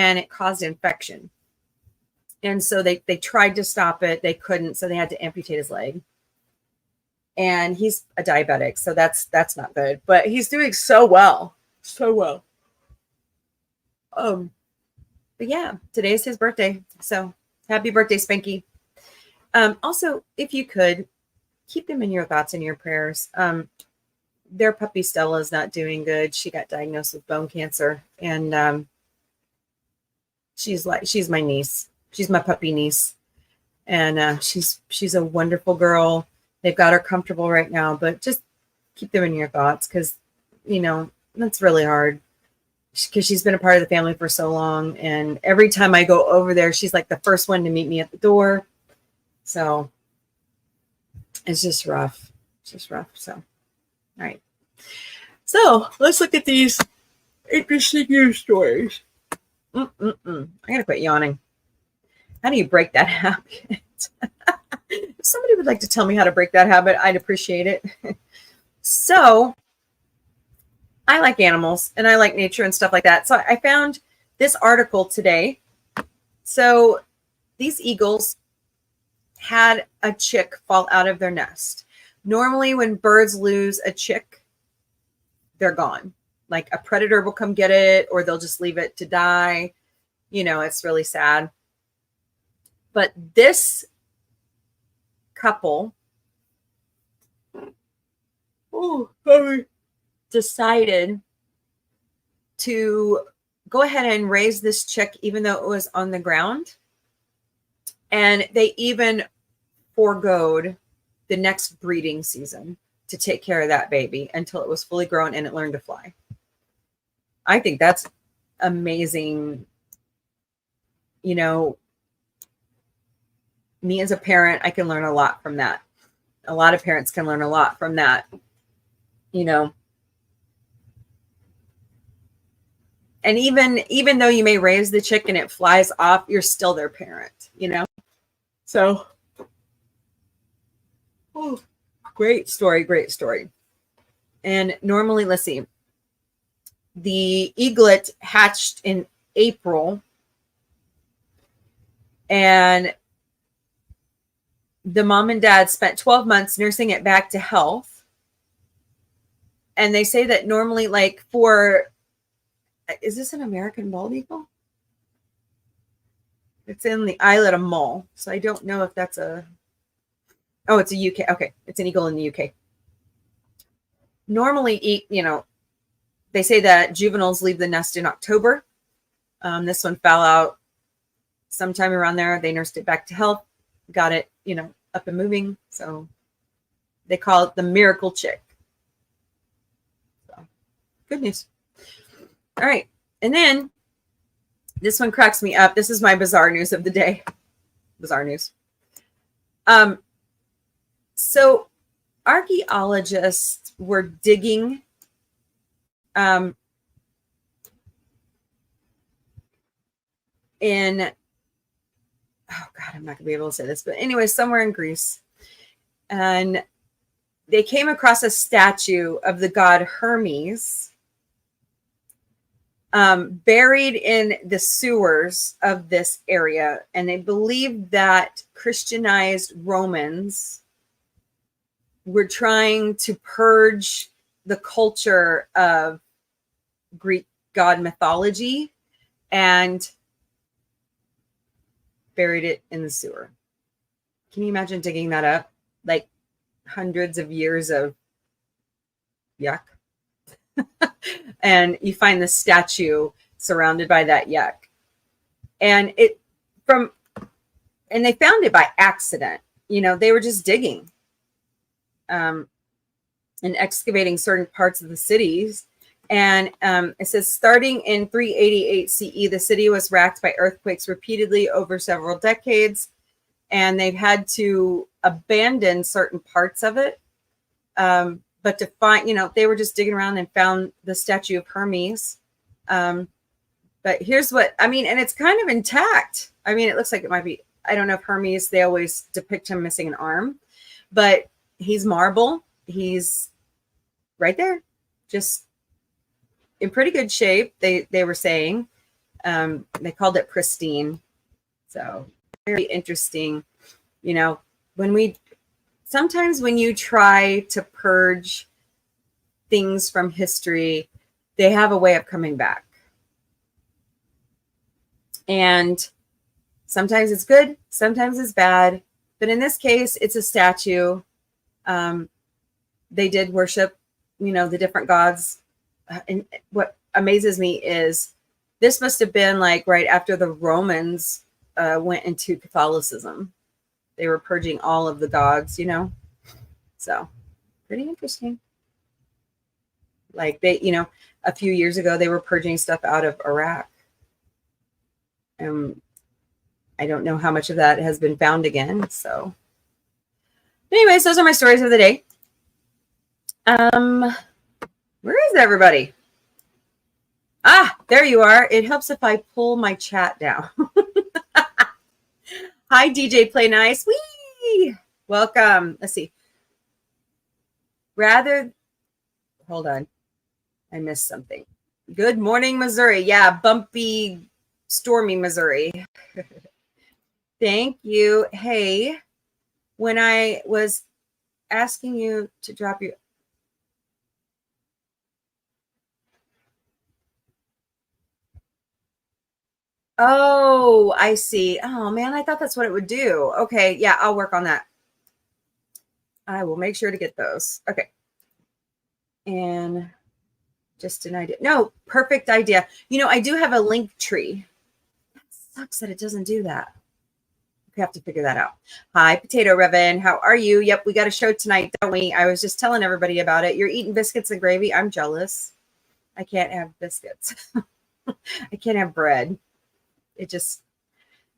and it caused infection. And so they tried to stop it. They couldn't. So they had to amputate his leg. And he's a diabetic. So that's not good. But he's doing so well. So well. But yeah, today's his birthday. So happy birthday, Spanky. Also, if you could, keep them in your thoughts and your prayers. Their puppy Stella is not doing good. She got diagnosed with bone cancer. And she's my niece. She's my puppy niece. And she's a wonderful girl. They've got her comfortable right now, but just keep them in your thoughts because, that's really hard because she's been a part of the family for so long. And every time I go over there, she's like the first one to meet me at the door. So it's just rough. It's just rough. So, all right. So let's look at these interesting news stories. I gotta quit yawning. How do you break that habit? If somebody would like to tell me how to break that habit, I'd appreciate it. So I like animals and I like nature and stuff like that. So I found this article today. So these eagles had a chick fall out of their nest. Normally when birds lose a chick, they're gone. Like a predator will come get it or they'll just leave it to die. It's really sad. But this couple decided to go ahead and raise this chick even though it was on the ground. And they even foregoed the next breeding season to take care of that baby until it was fully grown and it learned to fly. I think that's amazing. Me as a parent, I can learn a lot from that. A lot of parents can learn a lot from that, And even though you may raise the chick and it flies off, you're still their parent, So, great story. And normally, let's see, the eaglet hatched in April, and the mom and dad spent 12 months nursing it back to health. And they say that normally, is this an American bald eagle? It's in the islet of Mull. So I don't know if that's it's a UK. Okay. It's an eagle in the UK. Normally, they say that juveniles leave the nest in October. This one fell out sometime around there. They nursed it back to health, got it, up and moving. So they call it the miracle chick. So good news. All right. And then this one cracks me up. This is my bizarre news of the day. Bizarre news. So archaeologists were digging in, oh God, I'm not gonna be able to say this, but anyway, somewhere in Greece. And they came across a statue of the god Hermes buried in the sewers of this area. And they believed that Christianized Romans were trying to purge the culture of Greek god mythology and buried it in the sewer. Can you imagine digging that up? Like hundreds of years of yuck. And you find the statue surrounded by that yuck. And they found it by accident. They were just digging and excavating certain parts of the cities. And it says, starting in 388 CE, the city was racked by earthquakes repeatedly over several decades. And they've had to abandon certain parts of it. But to find, they were just digging around and found the statue of Hermes. But here's what, and it's kind of intact. It looks like it might be, I don't know if Hermes, they always depict him missing an arm, but he's marble. He's right there, just in pretty good shape, they were saying. They called it pristine. So very interesting. You know, sometimes when you try to purge things from history, they have a way of coming back. And sometimes it's good, sometimes it's bad. But in this case, it's a statue. They did worship, the different gods. And what amazes me is this must have been like right after the Romans went into Catholicism. They were purging all of the gods, So pretty interesting. Like they, a few years ago, they were purging stuff out of Iraq. I don't know how much of that has been found again. So anyways, those are my stories of the day. Where is everybody? Ah, there you are. It helps if I pull my chat down. Hi, DJ Play Nice. Whee! Welcome. Let's see. Hold on. I missed something. Good morning, Missouri. Yeah, bumpy, stormy Missouri. Thank you. Hey, when I was asking you to drop your... Oh, I see. Oh, man, I thought that's what it would do. Okay, yeah, I'll work on that. I will make sure to get those. Okay. And just an idea. No, perfect idea. I do have a link tree. That sucks that it doesn't do that. We have to figure that out. Hi, Potato Revan. How are you? Yep, we got a show tonight, don't we? I was just telling everybody about it. You're eating biscuits and gravy. I'm jealous. I can't have biscuits. I can't have bread.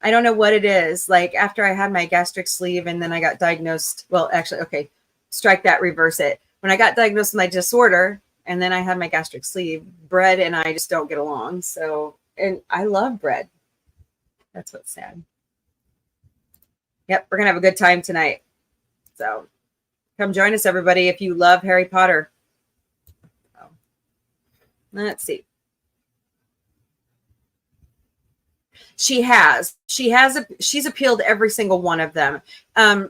I don't know what it is. Like after I had my gastric sleeve and then I got diagnosed. Well, actually, okay, strike that, reverse it. When I got diagnosed with my disorder and then I had my gastric sleeve, bread and I just don't get along. So, and I love bread. That's what's sad. Yep, we're going to have a good time tonight. So come join us, everybody, if you love Harry Potter. So, let's see. She's appealed every single one of them. And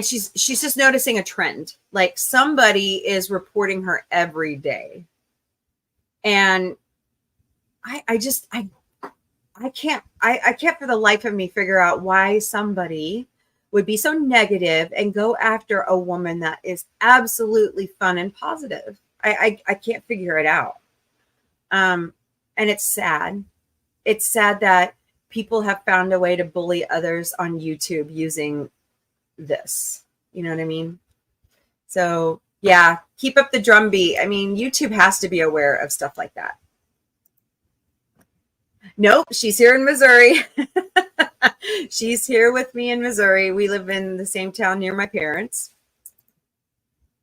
she's just noticing a trend. Like somebody is reporting her every day. And I can't for the life of me figure out why somebody would be so negative and go after a woman that is absolutely fun and positive. I can't figure it out. And it's sad. It's sad that people have found a way to bully others on YouTube using this. You know what I mean? So yeah, keep up the drumbeat. I mean, YouTube has to be aware of stuff like that. Nope, she's here in Missouri. She's here with me in Missouri. We live in the same town near my parents.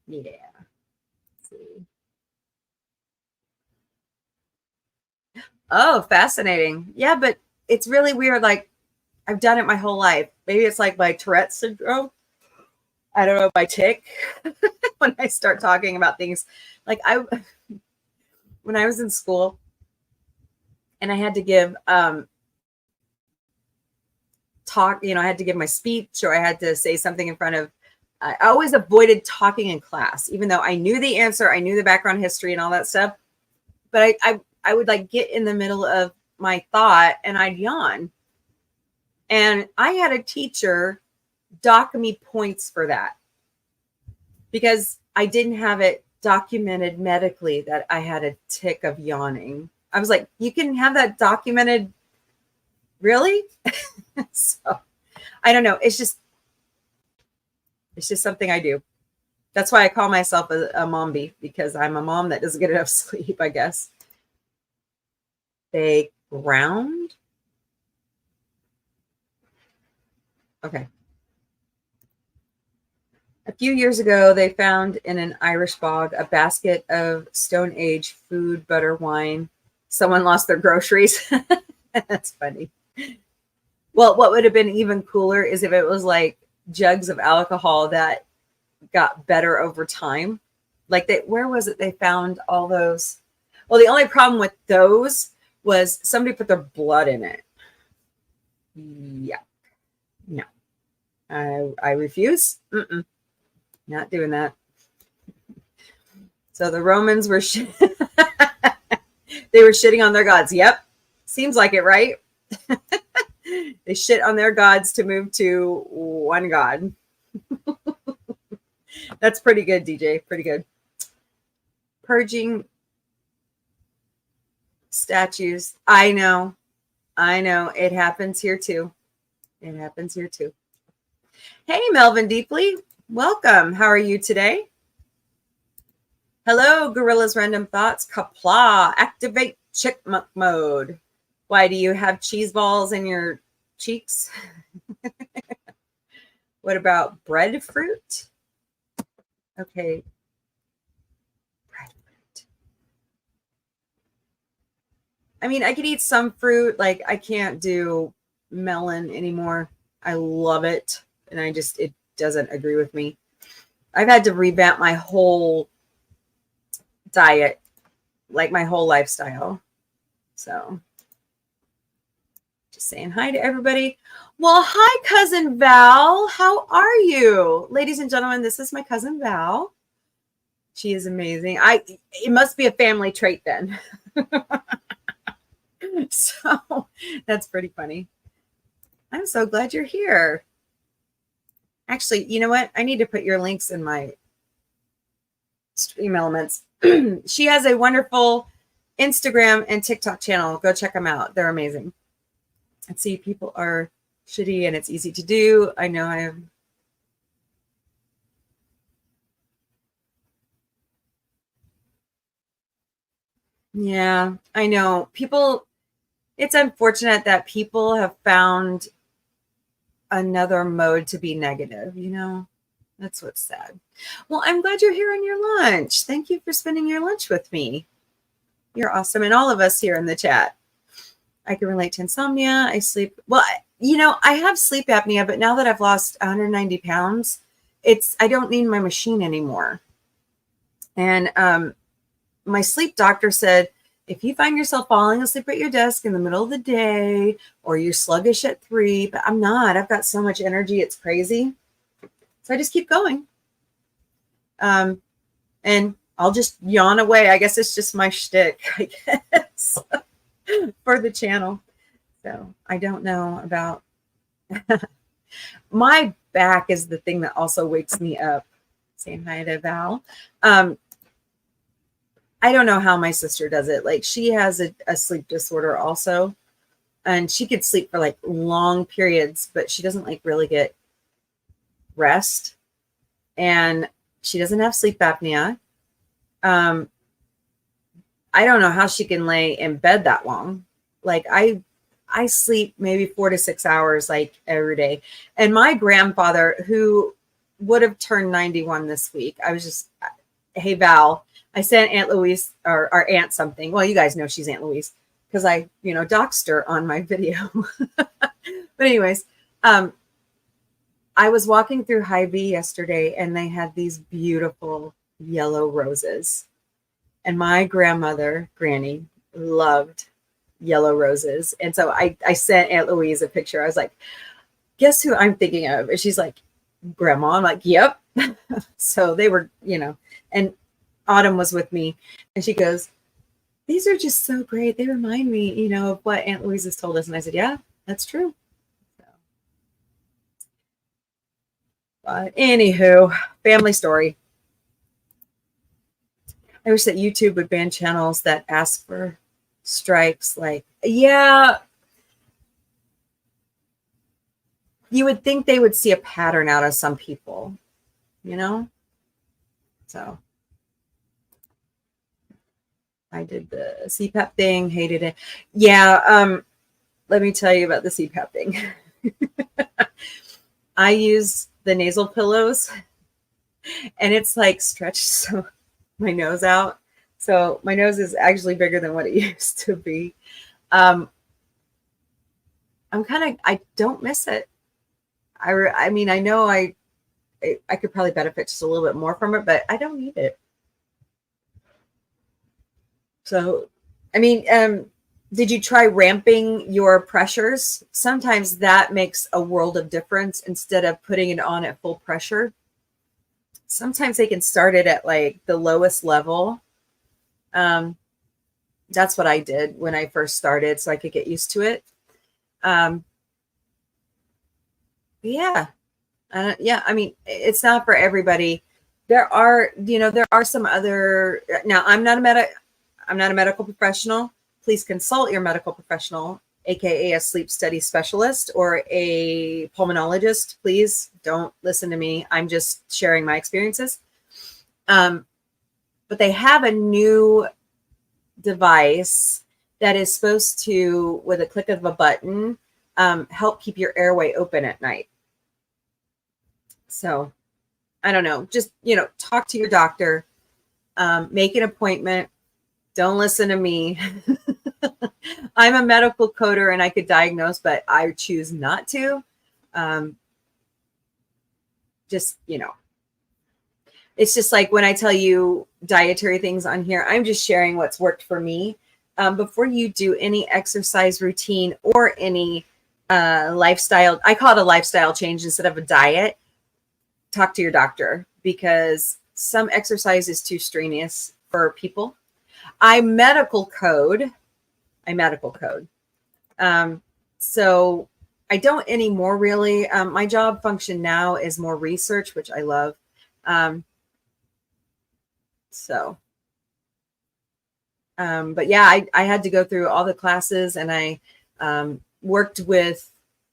Yeah. Let's see. Oh, fascinating. Yeah, but it's really weird. Like I've done it my whole life. Maybe it's like my Tourette's syndrome. I don't know, my tick. When I start talking about things like when I was in school and I had to give talk, I had to give my speech or I had to say something in front of, I always avoided talking in class, even though I knew the answer, I knew the background history and all that stuff. But I would like get in the middle of my thought and I'd yawn. And I had a teacher dock me points for that because I didn't have it documented medically that I had a tick of yawning. I was like, you can have that documented? Really? So I don't know. It's just something I do. That's why I call myself a Mombie, because I'm a mom that doesn't get enough sleep, I guess. They ground. Okay. A few years ago, they found in an Irish bog a basket of Stone Age food, butter, wine. Someone lost their groceries. That's funny. Well, what would have been even cooler is if it was like jugs of alcohol that got better over time. Like where was it they found all those? Well, the only problem with those was somebody put their blood in it. Yeah. No. I refuse. Not doing that. So the Romans were they were shitting on their gods. Yep. Seems like it, right? They shit on their gods to move to one god. That's pretty good, DJ. Pretty good. Purging statues. I know. It happens here too. It happens here too. Hey, Melvin Deeply. Welcome. How are you today? Hello, Gorilla's Random Thoughts. Kapla. Activate chipmunk mode. Why do you have cheese balls in your cheeks? What about breadfruit? Okay. Breadfruit. I mean, I could eat some fruit. Like, I can't do melon anymore. I love it. And it doesn't agree with me. I've had to revamp my whole diet, like my whole lifestyle. So just saying hi to everybody. Well, hi, Cousin Val. How are you? Ladies and gentlemen, this is my cousin Val. She is amazing. It must be a family trait then. So that's pretty funny. I'm so glad you're here. Actually, you know what? I need to put your links in my stream elements. She has a wonderful Instagram and TikTok channel. Go check them out. They're amazing. Let's see. People are shitty and it's easy to do. I know I have. Yeah, I know. It's unfortunate that people have found another mode to be negative, you know? That's what's sad. Well, I'm glad you're here on your lunch. Thank you for spending your lunch with me. You're awesome. And all of us here in the chat. I can relate to insomnia. I sleep. Well, you know, I have sleep apnea, but now that I've lost 190 pounds, I don't need my machine anymore. And my sleep doctor said, if you find yourself falling asleep at your desk in the middle of the day, or you're sluggish at 3, but I'm not, I've got so much energy, it's crazy. So I just keep going. And I'll just yawn away. I guess it's just my shtick, I guess, for the channel. So I don't know about my back is the thing that also wakes me up. Saying hi to Val. I don't know how my sister does it. Like, she has a sleep disorder also, and she could sleep for like long periods, but she doesn't like really get rest, and she doesn't have sleep apnea. I don't know how she can lay in bed that long. Like, I sleep maybe 4 to 6 hours like every day. And my grandfather, who would have turned 91 this week, I was just, hey, Val, I sent Aunt Louise or our aunt something. Well, you guys know she's Aunt Louise because I, doxed her on my video. But anyways, I was walking through Hy-Vee yesterday and they had these beautiful yellow roses. And my grandmother, Granny, loved yellow roses. And so I sent Aunt Louise a picture. I was like, guess who I'm thinking of? And she's like, Grandma. I'm like, yep. So they were, and Autumn was with me and she goes, these are just so great. They remind me, of what Aunt Louise has told us. And I said, yeah, that's true. So, but anywho, family story. I wish that YouTube would ban channels that ask for strikes. Like, yeah, you would think they would see a pattern out of some people, So I did the CPAP thing, hated it. Yeah, let me tell you about the CPAP thing. I use the nasal pillows and it's like stretched my nose out. So my nose is actually bigger than what it used to be. I don't miss it. I mean, I know I could probably benefit just a little bit more from it, but I don't need it. So, I mean, Did you try ramping your pressures? Sometimes that makes a world of difference instead of putting it on at full pressure. Sometimes they can start it at like the lowest level. That's what I did when I first started so I could get used to it. Yeah. Yeah. I mean, it's not for everybody. There are some other, now I'm not a medical professional. Please consult your medical professional, AKA a sleep study specialist or a pulmonologist. Please don't listen to me. I'm just sharing my experiences. But they have a new device that is supposed to, with a click of a button, help keep your airway open at night. So I don't know, just, talk to your doctor, make an appointment. Don't listen to me. I'm a medical coder and I could diagnose, but I choose not to. Just, it's just like when I tell you dietary things on here, I'm just sharing what's worked for me. Before you do any exercise routine or any lifestyle, I call it a lifestyle change instead of a diet, talk to your doctor, because some exercise is too strenuous for people. I medical code. So I don't anymore, really. My job function now is more research, which I love. But yeah, I had to go through all the classes, and I worked with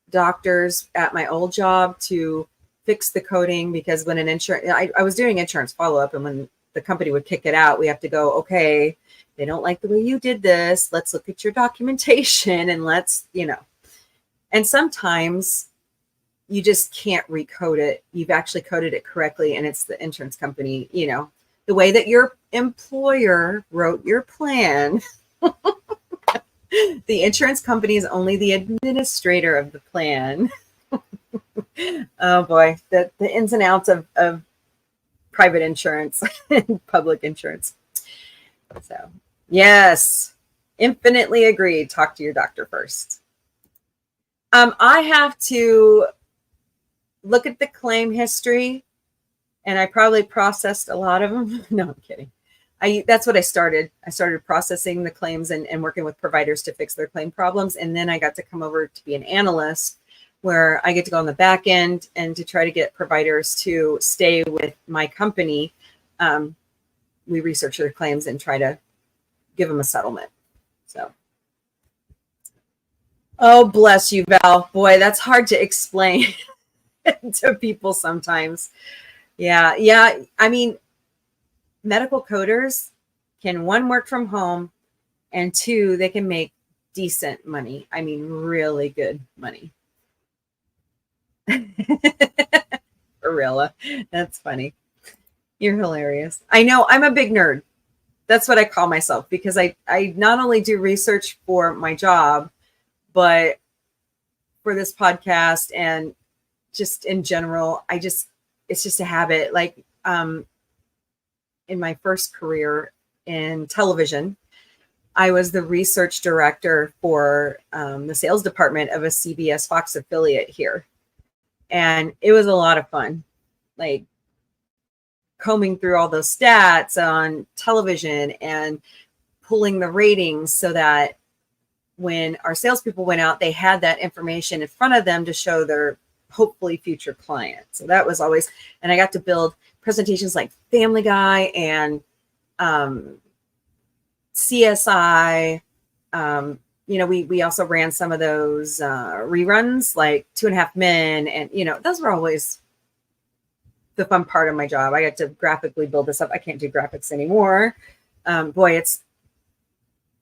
doctors at my old job to fix the coding, because when I was doing insurance follow-up, and when the company would kick it out, we have to go, okay, they don't like the way you did this. Let's look at your documentation and let's, and sometimes you just can't recode it. You've actually coded it correctly, and it's the insurance company, the way that your employer wrote your plan. The insurance company is only the administrator of the plan. Oh boy, the ins and outs of private insurance and public insurance. So yes, infinitely agreed. Talk to your doctor first. I have to look at the claim history, and I probably processed a lot of them. No, I'm kidding. That's what I started. I started processing the claims and working with providers to fix their claim problems. And then I got to come over to be an analyst, where I get to go on the back end and to try to get providers to stay with my company. We research their claims and try to give them a settlement. So, oh, bless you, Val. Boy, that's hard to explain to people sometimes. Yeah. I mean, medical coders can, one, work from home, and two, they can make decent money. I mean, really good money. Arilla, that's funny. You're hilarious. I know, I'm a big nerd. That's what I call myself, because I not only do research for my job, but for this podcast and just in general, it's just a habit. Like, in my first career in television, I was the research director for the sales department of a CBS Fox affiliate here. And it was a lot of fun, like combing through all those stats on television and pulling the ratings so that when our salespeople went out, they had that information in front of them to show their hopefully future client. So that was always, and I got to build presentations like Family Guy and CSI. We also ran some of those reruns like 2.5 Men. And, those were always the fun part of my job. I got to graphically build this up. I can't do graphics anymore. Boy, it's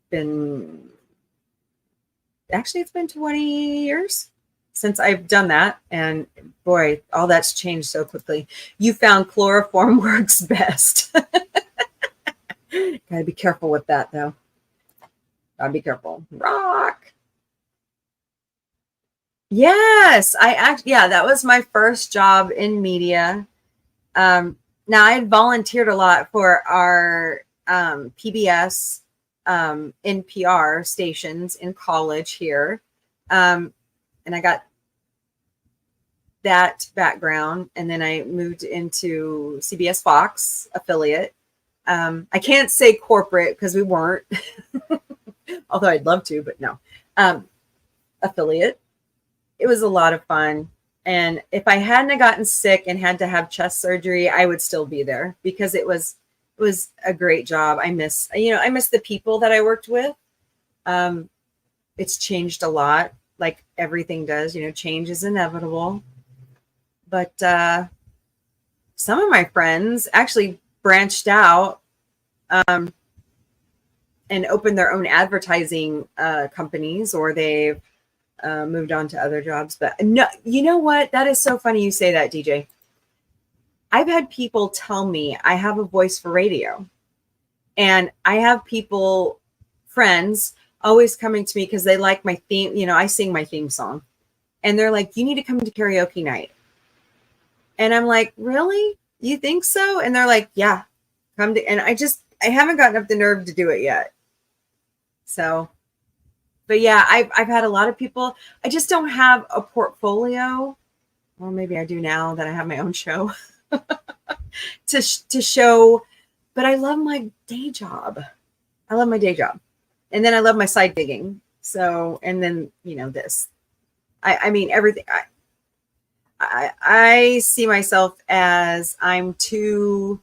been 20 years since I've done that. And boy, all that's changed so quickly. You found chloroform works best. Gotta be careful with that, though. Gotta be careful. Rock. Yes, that was my first job in media. Now I had volunteered a lot for our PBS NPR stations in college here. And I got that background. And then I moved into CBS Fox affiliate. I can't say corporate because we weren't, although I'd love to, but no. Affiliate. It was a lot of fun. And if I hadn't gotten sick and had to have chest surgery, I would still be there because it was a great job. I miss the people that I worked with. It's changed a lot, like everything does. Change is inevitable. But some of my friends actually branched out and opened their own advertising companies, or they've moved on to other jobs. But no, you know what? That is so funny you say that, DJ. I've had people tell me I have a voice for radio. And I have friends, always coming to me because they like my theme. I sing my theme song. And they're like, you need to come to karaoke night. And I'm like, really? You think so? And they're like, yeah, come to. And I haven't gotten up the nerve to do it yet. So, but yeah, I've had a lot of people. I just don't have a portfolio. Well, maybe I do now that I have my own show to show. But I love my day job. And then I love my side gigging. So, and then, this. I mean, everything. I see myself as I'm too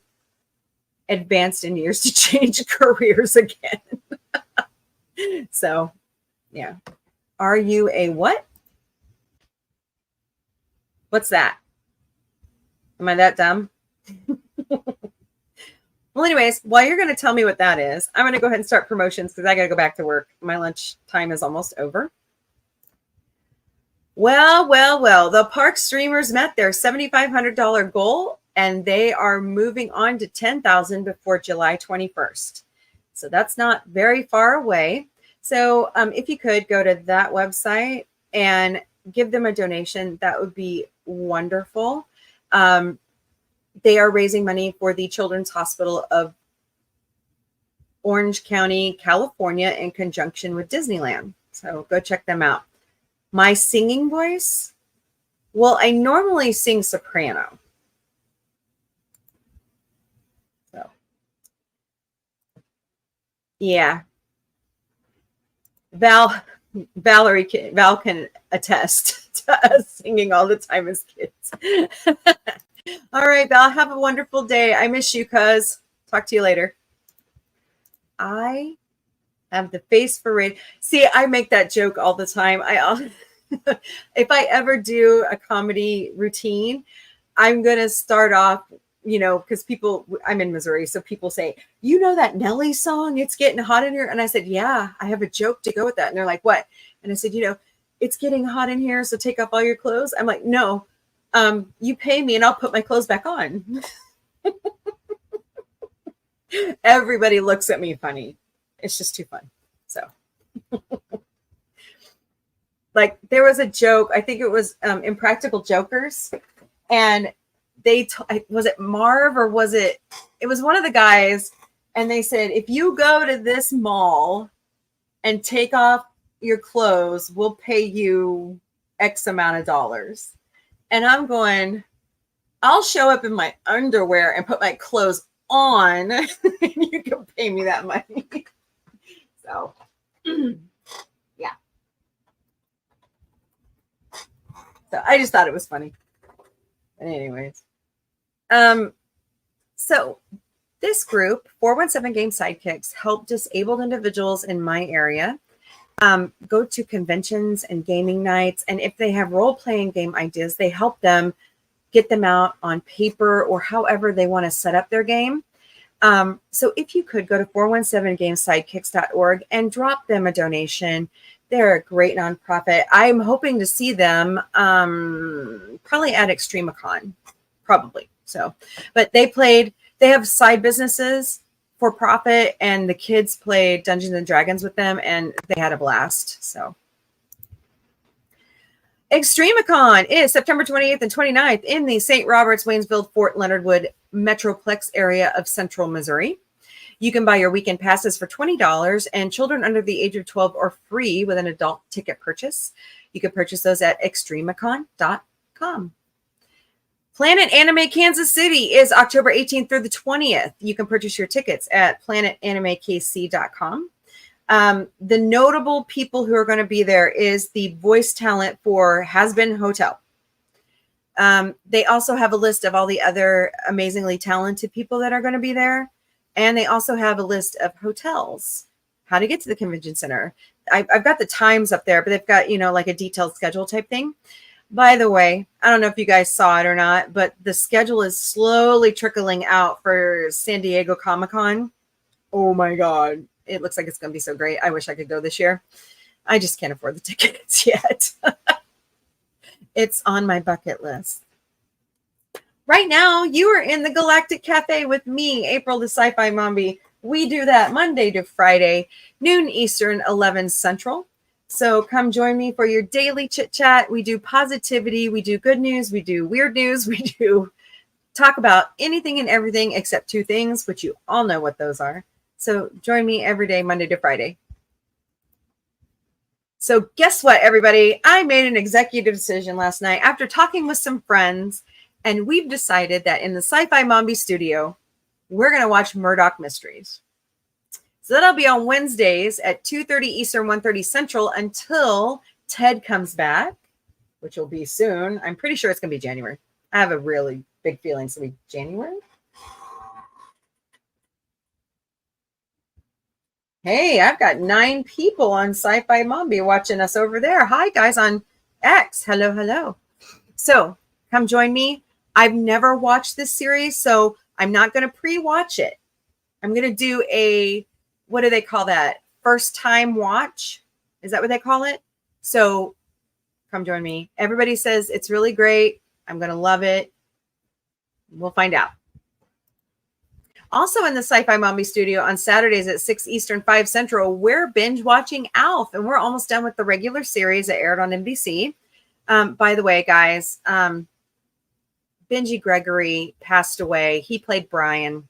advanced in years to change careers again. So, yeah. Are you a what? What's that? Am I that dumb? Well, anyways, while you're going to tell me what that is, I'm going to go ahead and start promotions because I got to go back to work. My lunch time is almost over. Well, the park streamers met their $7,500 goal, and they are moving on to $10,000 before July 21st. So that's not very far away. So if you could go to that website and give them a donation, that would be wonderful. They are raising money for the Children's Hospital of Orange County, California, in conjunction with Disneyland. So go check them out. My singing voice? Well, I normally sing soprano. So, yeah. Val can attest to us singing all the time as kids. All right, Val, have a wonderful day. I miss you, cuz. Talk to you later. I have the face for radio. See, I make that joke all the time. If I ever do a comedy routine, I'm going to start off, because I'm in Missouri. So people say, that Nelly song, It's Getting Hot in Here. And I said, yeah, I have a joke to go with that. And they're like, what? And I said, it's getting hot in here. So take off all your clothes. I'm like, no, you pay me and I'll put my clothes back on. Everybody looks at me funny. It's just too fun. So like there was a joke, I think it was Impractical Jokers, and was it Marv or was it was one of the guys, and they said, if you go to this mall and take off your clothes, we'll pay you X amount of dollars. And I'm going, I'll show up in my underwear and put my clothes on and you can pay me that money. So, yeah. So I just thought it was funny. But anyways. So this group, 417 Game Sidekicks, help disabled individuals in my area go to conventions and gaming nights. And if they have role-playing game ideas, they help them get them out on paper or however they want to set up their game. So if you could go to 417gamesidekicks.org and drop them a donation. They're a great nonprofit. I'm hoping to see them probably at ExtremeCon, probably. So, but they have side businesses for profit, and the kids played Dungeons and Dragons with them, and they had a blast. So ExtremeCon is September 28th and 29th in the St. Roberts, Waynesville, Fort Leonard Wood Metroplex area of Central Missouri. You can buy your weekend passes for $20, and children under the age of 12 are free with an adult ticket purchase. You can purchase those at extremicon.com. Planet Anime Kansas City is October 18th through the 20th. You can purchase your tickets at planetanimekc.com. The notable people who are going to be there is the voice talent for Has Been Hotel. They also have a list of all the other amazingly talented people that are going to be there. And they also have a list of hotels, how to get to the convention center. I've got the times up there, but they've got, like a detailed schedule type thing. By the way, I don't know if you guys saw it or not, but the schedule is slowly trickling out for San Diego Comic-Con. Oh my God. It looks like it's going to be so great. I wish I could go this year. I just can't afford the tickets yet. It's on my bucket list. Right now, you are in the Galactic Cafe with me, April the Sci-Fi Mombie. We do that Monday to Friday, noon Eastern, 11 Central. So come join me for your daily chit chat. We do positivity. We do good news. We do weird news. We do talk about anything and everything except two things, which you all know what those are. So join me every day, Monday to Friday. So guess what, everybody? I made an executive decision last night after talking with some friends, and we've decided that in the Sci-Fi Mombie studio, we're going to watch Murdoch Mysteries. So that'll be on Wednesdays at 2:30 Eastern, 1:30 Central until Ted comes back, which will be soon. I'm pretty sure it's going to be January. I have a really big feeling it's going to be January. Hey, I've got 9 people on Sci-Fi Mombie watching us over there. Hi, guys on X. Hello, hello. So come join me. I've never watched this series, so I'm not going to pre-watch it. I'm going to do a, what do they call that? First time watch. Is that what they call it? So come join me. Everybody says it's really great. I'm going to love it. We'll find out. Also in the Sci-Fi Mombie studio on Saturdays at 6 Eastern, 5 Central, we're binge watching Alf, and we're almost done with the regular series that aired on NBC. By the way, guys, Benji Gregory passed away. He played Brian.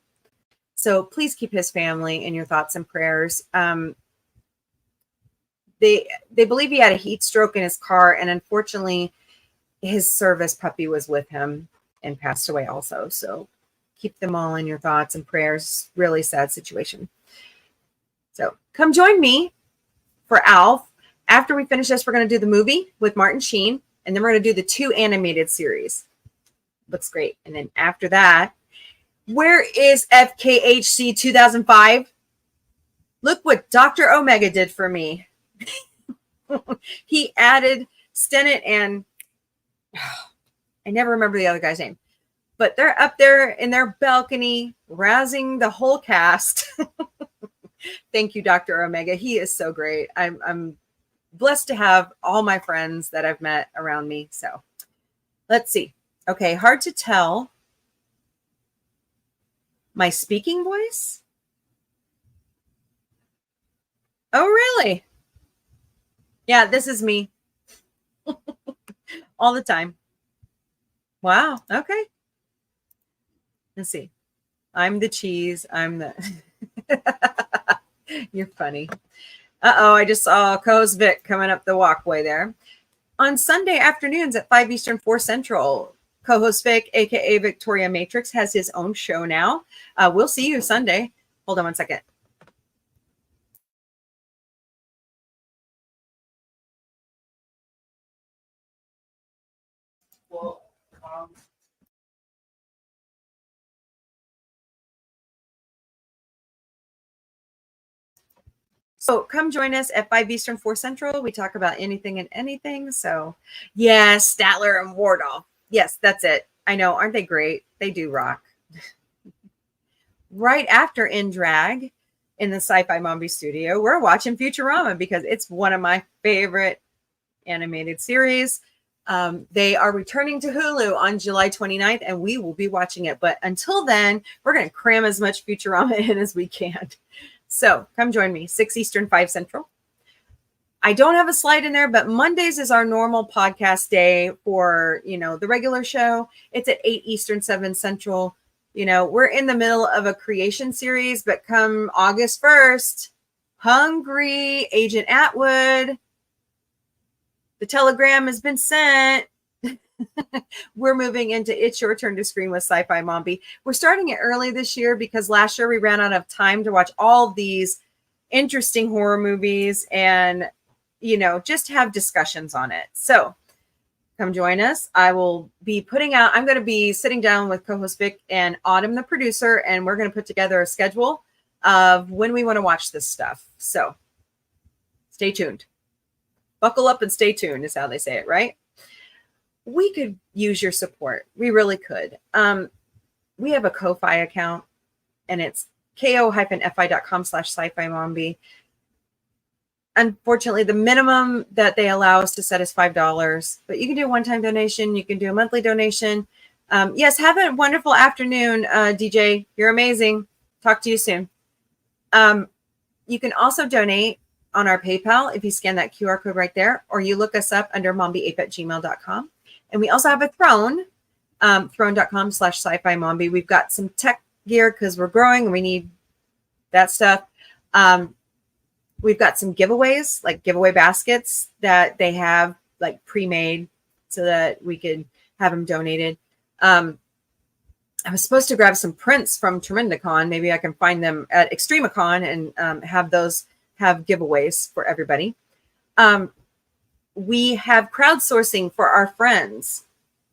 So please keep his family in your thoughts and prayers. They believe he had a heat stroke in his car, and unfortunately, his service puppy was with him and passed away also. So keep them all in your thoughts and prayers. Really sad situation. So come join me for Alf. After we finish this, we're going to do the movie with Martin Sheen, and then we're going to do the 2 animated series. Looks great. And then after that, where is FKHC 2005? Look what Dr. Omega did for me. He added Stennett and I never remember the other guy's name. But they're up there in their balcony, razzing the whole cast. Thank you, Dr. Omega. He is so great. I'm blessed to have all my friends that I've met around me. So let's see. Okay, hard to tell. My speaking voice? Oh, really? Yeah, this is me. All the time. Wow. Okay. Let's see. I'm the cheese. I'm the... You're funny. Uh-oh, I just saw co-host Vic coming up the walkway there. On Sunday afternoons at 5 Eastern, 4 Central, co-host Vic, a.k.a. Victoria Matrix, has his own show now. We'll see you Sunday. Hold on one second. Well, So come join us at 5 Eastern, 4 Central. We talk about anything and anything. So yes, Statler and Wardolph. Yes, that's it. I know. Aren't they great? They do rock. Right after In Drag in the Sci-Fi Mombie studio, we're watching Futurama because it's one of my favorite animated series. They are returning to Hulu on July 29th, and we will be watching it. But until then, we're going to cram as much Futurama in as we can. So come join me, 6 Eastern, 5 Central. I don't have a slide in there, but Mondays is our normal podcast day for, the regular show. It's at 8 Eastern, 7 Central. You know, we're in the middle of a creation series, but come August 1st, hungry Agent Atwood, the telegram has been sent. We're moving into It's Your Turn to Scream with Sci-Fi Mombie. We're starting it early this year because last year we ran out of time to watch all these interesting horror movies and, you know, just have discussions on it. So come join us. I will be I'm going to be sitting down with co-host Vic and Autumn, the producer, and we're going to put together a schedule of when we want to watch this stuff. So stay tuned. Buckle up and stay tuned is how they say it, right? We could use your support. We really could. We have a Ko-Fi account, and it's ko-fi.com/sci-fi-mombie. Unfortunately, the minimum that they allow us to set is $5, but you can do a one-time donation. You can do a monthly donation. Yes, have a wonderful afternoon, DJ. You're amazing. Talk to you soon. You can also donate on our PayPal if you scan that QR code right there, or you look us up under mombieape@gmail.com. And we also have a Throne, throne.com/sci-fi-mombie. We've got some tech gear because we're growing and we need that stuff. We've got some giveaways, like giveaway baskets that they have like pre-made so that we could have them donated. I was supposed to grab some prints from Tremendacon. Maybe I can find them at Extremacon and have those have giveaways for everybody. We have crowdsourcing for our friends.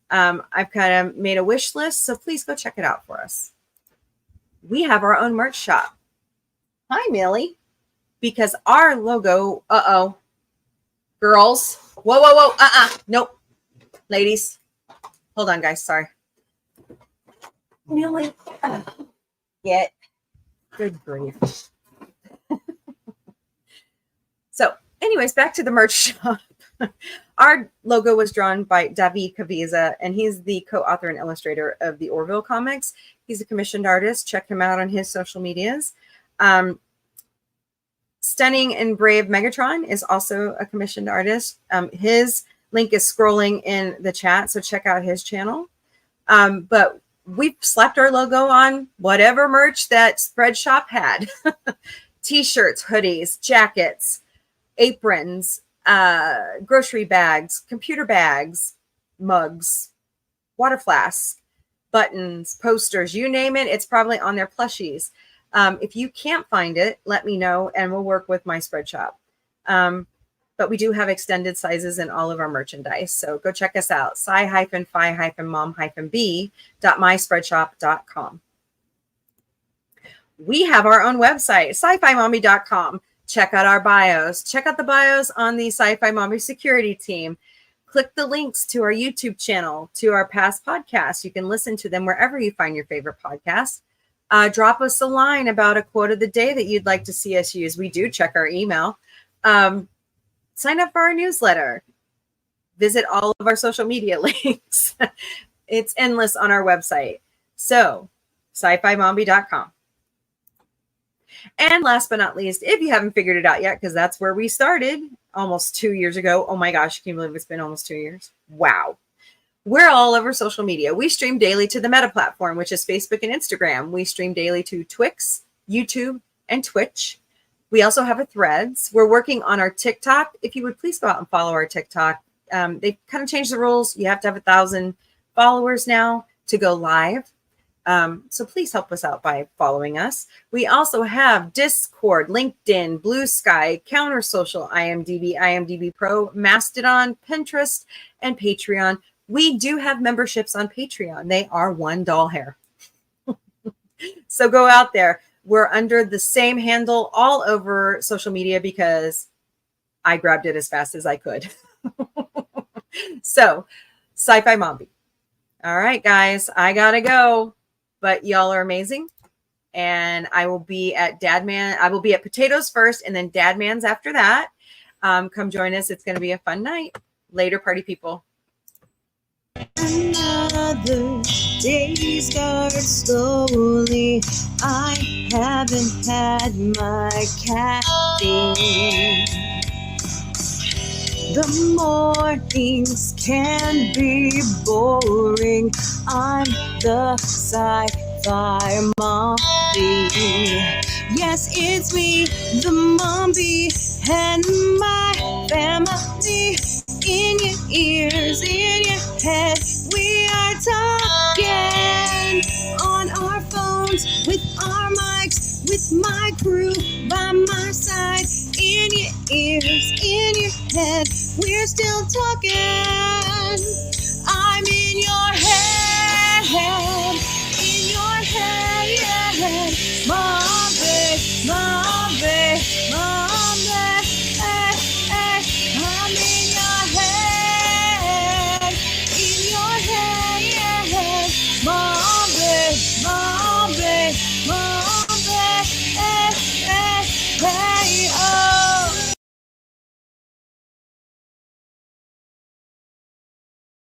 I've kind of made a wish list, so please go check it out for us. We have our own merch shop. Hi, Millie. Because our logo, girls. Whoa. Nope. Ladies. Hold on, guys. Sorry. Millie. Get. Good grief. So, anyways, back to the merch shop. Our logo was drawn by David Caviezel, and he's the co-author and illustrator of the Orville comics. He's a commissioned artist. Check him out on his social medias. Stunning and Brave Megatron is also a commissioned artist. His link is scrolling in the chat, so check out his channel. But we've slapped our logo on whatever merch that Spread Shop had. T-shirts, hoodies, jackets, aprons, grocery bags, computer bags, mugs, water flasks, buttons, posters, you name it, it's probably on their plushies. If you can't find it, let me know and we'll work with my Spread Shop. But we do have extended sizes in all of our merchandise. So go check us out, sci-fi-mom-b.myspreadshop.com. We have our own website, sci-fi-mombie.com. Check out our bios. Check out the bios on the Sci-Fi Mombie security team. Click the links to our YouTube channel, to our past podcasts. You can listen to them wherever you find your favorite podcast. Drop us a line about a quote of the day that you'd like to see us use. We do check our email. Sign up for our newsletter. Visit all of our social media links. It's endless on our website. So, sci-fi-mombie.com. And last but not least, if you haven't figured it out yet, because that's where we started almost 2 years ago. Oh my gosh, can you believe it's been almost 2 years? Wow. We're all over social media. We stream daily to the Meta platform, which is Facebook and Instagram. We stream daily to Twix, YouTube, and Twitch. We also have a Threads. We're working on our TikTok. If you would please go out and follow our TikTok. They kind of changed the rules. You have to have 1,000 followers now to go live. So please help us out by following us. We also have Discord, LinkedIn, Blue Sky, Counter Social, IMDb, IMDb Pro, Mastodon, Pinterest, and Patreon. We do have memberships on Patreon. They are $1 hair. So go out there. We're under the same handle all over social media because I grabbed it as fast as I could. So, Sci-Fi Mombie. All right, guys, I gotta go. But y'all are amazing. And I will be at Dadman. I will be at Potatoes first and then Dadman's after that. Come join us. It's going to be a fun night. Later, party people. Another day starts slowly. I haven't had my caffeine. The mornings can be boring. I'm the sci-fi by Mombie. Yes, it's me, the Mombie, and my family. In your ears, in your head, we are talking on our phones, with our mics, with my crew by my side. In your ears, in your head, we're still talking. I'm in your head.